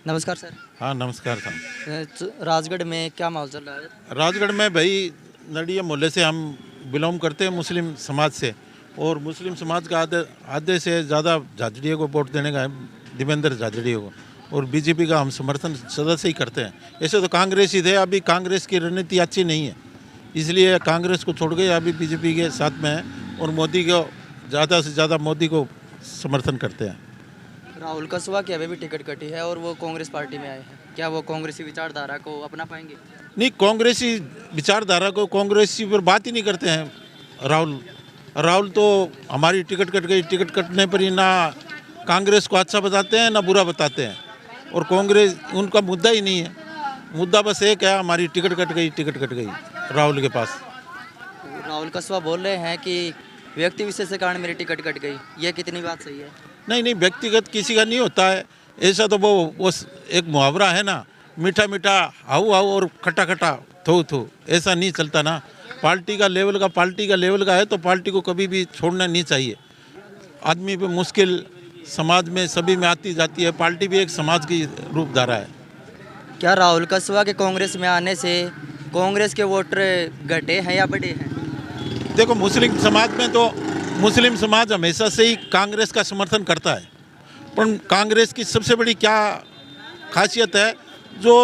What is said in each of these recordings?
नमस्कार सर। हाँ नमस्कार साहब। राजगढ़ में क्या माहौल चल रहा है? राजगढ़ में भाई नडिया मोहल्ले से हम बिलोंग करते हैं मुस्लिम समाज से, और मुस्लिम समाज का आधे आधे से ज़्यादा झाझड़ियों को वोट देने का है, देवेंद्र झाझड़ियों को, और बीजेपी का हम समर्थन सदा से ही करते हैं। ऐसे तो कांग्रेस ही थे, अभी कांग्रेस की रणनीति अच्छी नहीं है, इसलिए कांग्रेस को छोड़ के अभी बीजेपी के साथ में हैं और मोदी को ज़्यादा से ज़्यादा मोदी को समर्थन करते हैं। राहुल कसवा की अभी भी टिकट कटी है और वो कांग्रेस पार्टी में आए हैं, क्या वो कांग्रेसी विचारधारा को अपना पाएंगे? नहीं, कांग्रेसी विचारधारा को कांग्रेसी पर बात ही नहीं करते हैं राहुल तो हमारी टिकट कट गई, टिकट कटने पर ही ना कांग्रेस को अच्छा बताते हैं ना बुरा बताते हैं, और कांग्रेस उनका मुद्दा ही नहीं है। मुद्दा बस एक है, हमारी टिकट कट गई राहुल के पास। राहुल कसवा बोल रहे हैं कि व्यक्ति विशेष के कारण मेरी टिकट कट गई, ये कितनी बात सही है? नहीं, व्यक्तिगत किसी का नहीं होता है ऐसा, तो वो एक मुहावरा है ना, मीठा मीठा हाउ हाउ और खट्टा खट्टा थू थू, ऐसा नहीं चलता ना। पार्टी का लेवल का है तो पार्टी को कभी भी छोड़ना नहीं चाहिए। आदमी पे मुश्किल समाज में सभी में आती जाती है, पार्टी भी एक समाज की रूपधारा है। क्या राहुल कसवा के कांग्रेस में आने से कांग्रेस के वोटर घटे हैं या बढ़े हैं? देखो, मुस्लिम समाज में तो मुस्लिम समाज हमेशा से ही कांग्रेस का समर्थन करता है, पर कांग्रेस की सबसे बड़ी क्या खासियत है, जो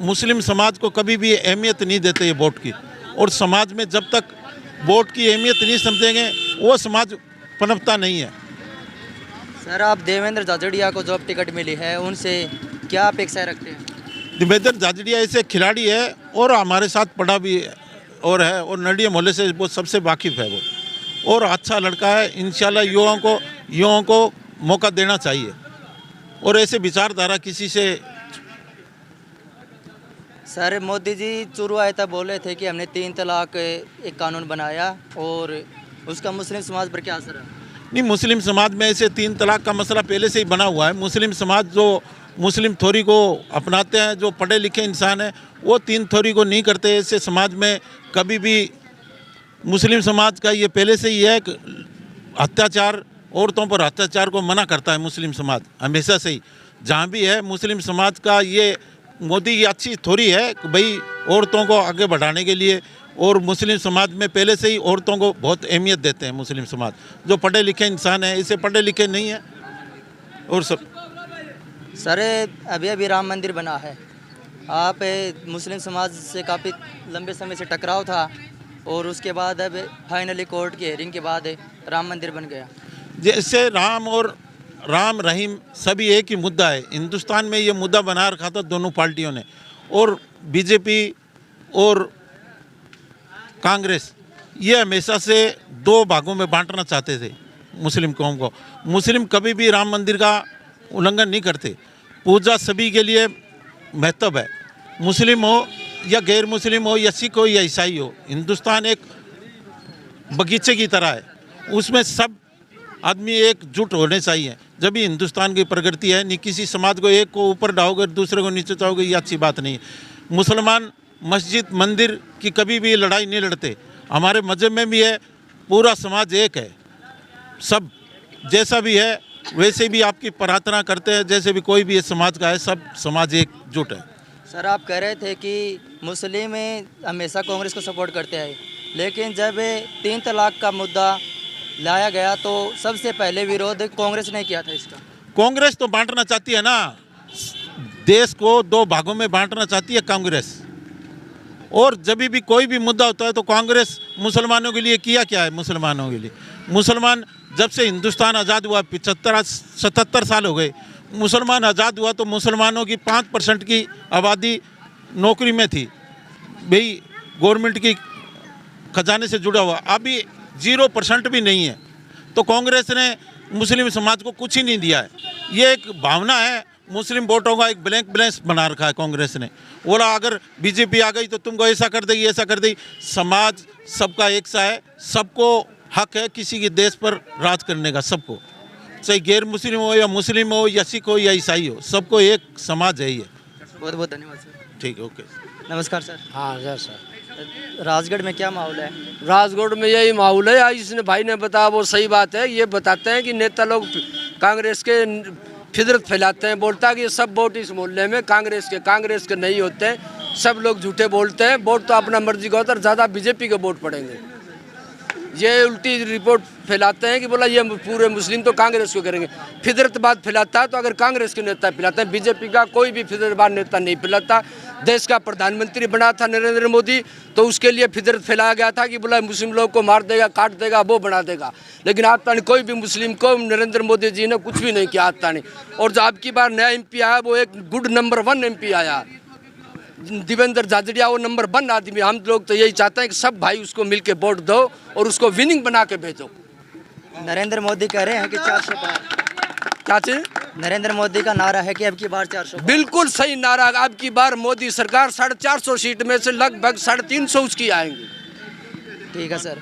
मुस्लिम समाज को कभी भी अहमियत नहीं देते ये वोट की, और समाज में जब तक वोट की अहमियत नहीं समझेंगे वो समाज पनपता नहीं है। सर, आप देवेंद्र झाझड़िया को जो अब टिकट मिली है उनसे क्या अपेक्षाएं रखते हैं? देवेंद्र झाझड़िया ऐसे खिलाड़ी है और हमारे साथ पढ़ा भी है और नडिया मोहल्ले से वो सबसे वाकिफ़ है वो, और अच्छा लड़का है। इंशाल्लाह युवाओं को मौका देना चाहिए, और ऐसे विचारधारा किसी से। सर, मोदी जी चुरू आए तब बोले थे कि हमने 3 तलाक एक कानून बनाया, और उसका मुस्लिम समाज पर क्या असर है? नहीं, मुस्लिम समाज में ऐसे 3 तलाक का मसला पहले से ही बना हुआ है। मुस्लिम समाज जो मुस्लिम थ्योरी को अपनाते हैं, जो पढ़े लिखे इंसान हैं, वो 3 थ्योरी को नहीं करते। ऐसे समाज में कभी भी मुस्लिम समाज का ये पहले से ही है कि अत्याचार, औरतों पर अत्याचार को मना करता है मुस्लिम समाज हमेशा से ही। जहाँ भी है मुस्लिम समाज का ये मोदी की अच्छी थ्योरी है कि भाई औरतों को आगे बढ़ाने के लिए, और मुस्लिम समाज में पहले से ही औरतों को बहुत अहमियत देते हैं मुस्लिम समाज। जो पढ़े लिखे इंसान हैं, इसे पढ़े लिखे नहीं है और सब। सर, अभी राम मंदिर बना है, आप मुस्लिम समाज से काफ़ी लंबे समय से टकराव था, और उसके बाद अब फाइनली कोर्ट की हेयरिंग के बाद राम मंदिर बन गया। जैसे राम और राम रहीम सभी एक ही मुद्दा है। हिंदुस्तान में ये मुद्दा बना रखा था दोनों पार्टियों ने, और बीजेपी और कांग्रेस ये हमेशा से 2 भागों में बांटना चाहते थे मुस्लिम कौम को। मुस्लिम कभी भी राम मंदिर का उल्लंघन नहीं करते, पूजा सभी के लिए महत्व है, मुस्लिम हो या गैर मुस्लिम हो या सिख हो या ईसाई हो। हिंदुस्तान एक बगीचे की तरह है, उसमें सब आदमी एकजुट होने चाहिए, जब भी हिंदुस्तान की प्रगति है। नहीं किसी समाज को एक को ऊपर डालोगे दूसरे को नीचे चाहोगे, ये अच्छी बात नहीं है। मुसलमान मस्जिद मंदिर की कभी भी लड़ाई नहीं लड़ते, हमारे मजहब में भी है, पूरा समाज एक है, सब जैसा भी है वैसे भी आपकी प्रार्थना करते हैं, जैसे भी कोई भी समाज का है, सब समाज एकजुट है। सर, आप कह रहे थे कि मुस्लिम हमेशा कांग्रेस को सपोर्ट करते हैं, लेकिन जब 3 तलाक का मुद्दा लाया गया तो सबसे पहले विरोध कांग्रेस ने किया था इसका। कांग्रेस तो बांटना चाहती है ना, देश को 2 भागों में बांटना चाहती है कांग्रेस, और जब भी कोई भी मुद्दा होता है तो कांग्रेस मुसलमानों के लिए किया क्या है? मुसलमानों के लिए, मुसलमान जब से हिंदुस्तान आज़ाद हुआ 77 साल हो गए, मुसलमान आज़ाद हुआ तो मुसलमानों की 5% की आबादी नौकरी में थी, भाई गवर्नमेंट की खजाने से जुड़ा हुआ, अभी 0% भी नहीं है। तो कांग्रेस ने मुस्लिम समाज को कुछ ही नहीं दिया है। ये एक भावना है, मुस्लिम वोटों का एक ब्लैंक बैलेंस बना रखा है कांग्रेस ने। बोला अगर बीजेपी आ गई तो तुमको ऐसा कर देगी, ऐसा कर देगी। समाज सबका एक सा है, सबको हक है किसी के देश पर राज करने का, सबको, चाहे गैर मुस्लिम हो या मुस्लिम हो या सिख हो या ईसाई हो, सबको एक समाज है ये। बहुत बहुत धन्यवाद सर। ठीक है, ओके। नमस्कार सर। हाँ सर। राजगढ़ में क्या माहौल है? राजगढ़ में यही माहौल है, इसने भाई ने बताया वो सही बात है। ये बताते हैं कि नेता लोग कांग्रेस के फितरत फैलाते हैं, बोलता है कि ये सब वोट इस मोहल्ले में कांग्रेस के नहीं होते हैं, सब लोग झूठे बोलते हैं, वोट तो अपना मर्जी का होता है, ज़्यादा बीजेपी के वोट पड़ेंगे। ये उल्टी रिपोर्ट फैलाते हैं कि बोला ये पूरे मुस्लिम तो कांग्रेस को करेंगे। फितरतबाद फैलाता है तो अगर कांग्रेस के नेता फैलाते हैं, बीजेपी का कोई भी फितरतबाद नेता नहीं फैलाता। देश का प्रधानमंत्री बना था नरेंद्र मोदी, तो उसके लिए फितरत फैलाया गया था कि बोला मुस्लिम लोग को मार देगा, काट देगा, वो बना देगा। लेकिन आज तक कोई भी मुस्लिम को नरेंद्र मोदी जी ने कुछ भी नहीं किया आज तक। और जो आपकी बार नया MP आया वो एक गुड नंबर 1 MP आया, देवेंद्र झाझड़िया, वो नंबर 1 आदमी। हम लोग तो यही चाहते हैं कि सब भाई उसको मिलके वोट दो और उसको विनिंग बना के भेजो। नरेंद्र मोदी कह रहे हैं कि 400 पार। क्या चीज? नरेंद्र मोदी का नारा है कि अब की बार 400 पार। बिल्कुल सही नारा। अब की बार मोदी सरकार 450 सीट में से लगभग 350 उसकी आएंगी। ठीक है सर।